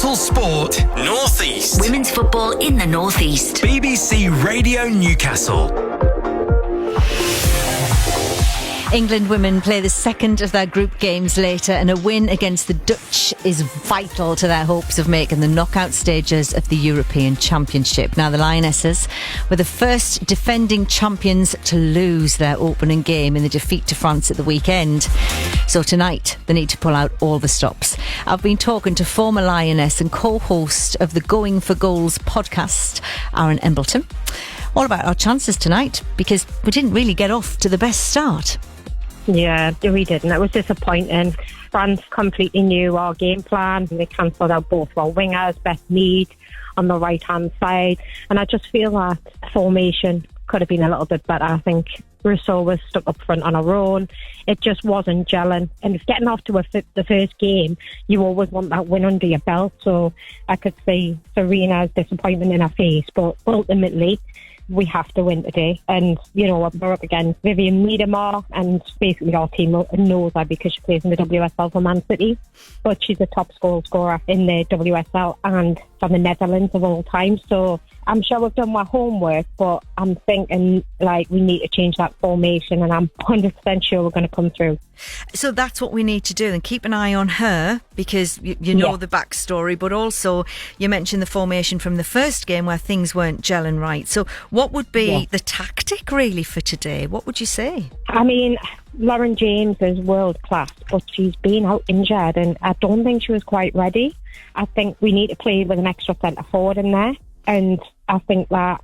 Total Sport North East. Women's football in the North East. BBC Radio Newcastle. England women play the second of their group games later, and a win against the Dutch is vital to their hopes of making the knockout stages of the European Championship. Now, the Lionesses were the first defending champions to lose their opening game in the defeat to France at the weekend. So tonight, they need to pull out all the stops. I've been talking to former Lioness and co-host of the Going for Goals podcast, Aran Embleton, all about our chances tonight, because we didn't really get off to the best start. Yeah, we didn't. It was disappointing. France completely knew our game plan. They cancelled out both our wingers, Beth Mead on the right-hand side. And I just feel that formation could have been a little bit better. I think Rousseau was stuck up front on her own. It just wasn't gelling. And if getting off to the first game, you always want that win under your belt. So I could see Serena's disappointment in her face. But ultimately, we have to win today. And, you know, we're up against Vivian Miedemar, and basically our team knows her because she plays in the WSL for Man City. But she's a top goal scorer in the WSL and from the Netherlands of all time. So I'm sure we've done our homework, but I'm thinking, like, we need to change that formation, and I'm 100% sure we're going to come through. So that's what we need to do, and keep an eye on her, because you know the backstory, but also you mentioned the formation from the first game where things weren't gelling right. So what would be the tactic really for today? What would you say? I mean, Lauren James is world class, but she's been out injured, and I don't think she was quite ready. I think we need to play with an extra centre forward in there, and I think that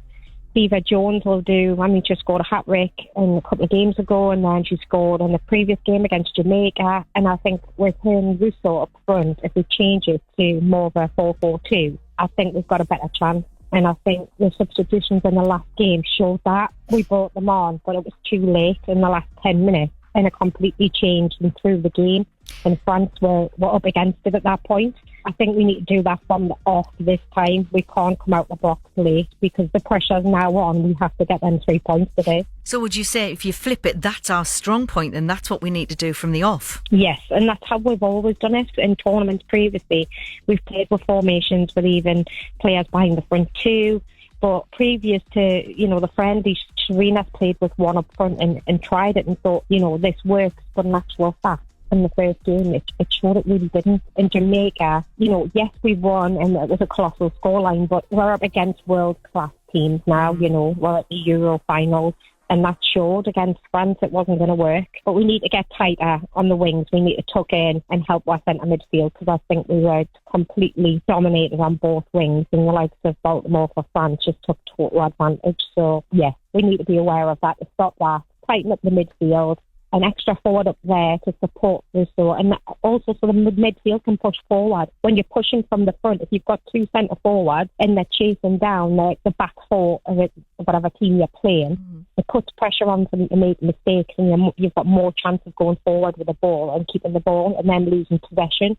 Eva Jones will do. I mean, she scored a hat-trick a couple of games ago, and then she scored in the previous game against Jamaica. And I think with her and Rousseau up front, if we change it to more of a 4-4-2, I think we've got a better chance. And I think the substitutions in the last game showed that. We brought them on, but it was too late in the last 10 minutes, and it completely changed and threw the game. And France were up against it at that point. I think we need to do that from the off this time. We can't come out the box late because the pressure's now on. We have to get them 3 points today. So would you say if you flip it, that's our strong point, and that's what we need to do from the off? Yes, and that's how we've always done it in tournaments previously. We've played with formations with even players behind the front two. But previous to, you know, the friendly, Serena's played with one up front and tried it and thought, you know, this works. But in actual fact, in the first game, it showed it really didn't. In Jamaica, you know, yes, we won and it was a colossal scoreline, but we're up against world-class teams now, you know, we're at the Euro finals, and that showed against France it wasn't going to work. But we need to get tighter on the wings. We need to tuck in and help our centre midfield, because I think we were completely dominated on both wings, and the likes of Baltimore for France just took total advantage. So, yeah, we need to be aware of that to stop that, tighten up the midfield, an extra forward up there to support Rousseau, and also so the midfield can push forward. When you're pushing from the front, if you've got two centre forwards and they're chasing down the back four of whatever team you're playing, it puts pressure on them to make mistakes, and you've got more chance of going forward with the ball and keeping the ball and then losing possession.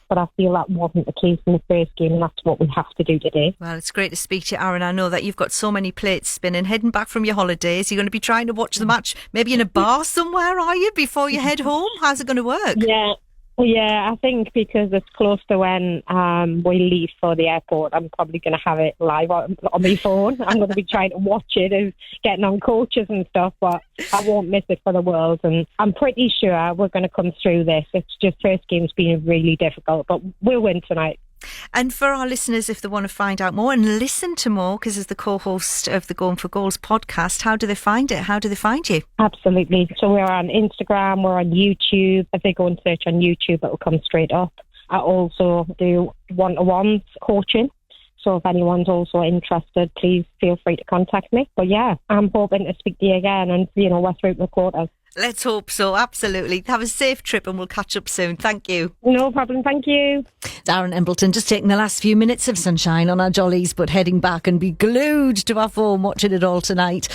But I feel that wasn't the case in the first game, and that's what we have to do today. Well, it's great to speak to you, Aran. I know that you've got so many plates spinning. Heading back from your holidays, you're going to be trying to watch the match maybe in a bar somewhere, are you, before you head home? How's it going to work? Yeah, I think because it's close to when we leave for the airport, I'm probably going to have it live on my phone. I'm going to be trying to watch it and getting on coaches and stuff, but I won't miss it for the world. And I'm pretty sure we're going to come through this. It's just first game's been really difficult, but we'll win tonight. And for our listeners, if they want to find out more and listen to more, because as the co-host of the Going for Goals podcast, how do they find it? How do they find you? Absolutely. So we're on Instagram, we're on YouTube. If they go and search on YouTube, it'll come straight up. I also do one-to-ones coaching. So if anyone's also interested, please feel free to contact me. But yeah, I'm hoping to speak to you again, and, you know, we're through the quarters. Let's hope so, absolutely. Have a safe trip, and we'll catch up soon. Thank you. No problem, thank you. Aran Embleton just taking the last few minutes of sunshine on our jollies, but heading back and be glued to our phone watching it all tonight.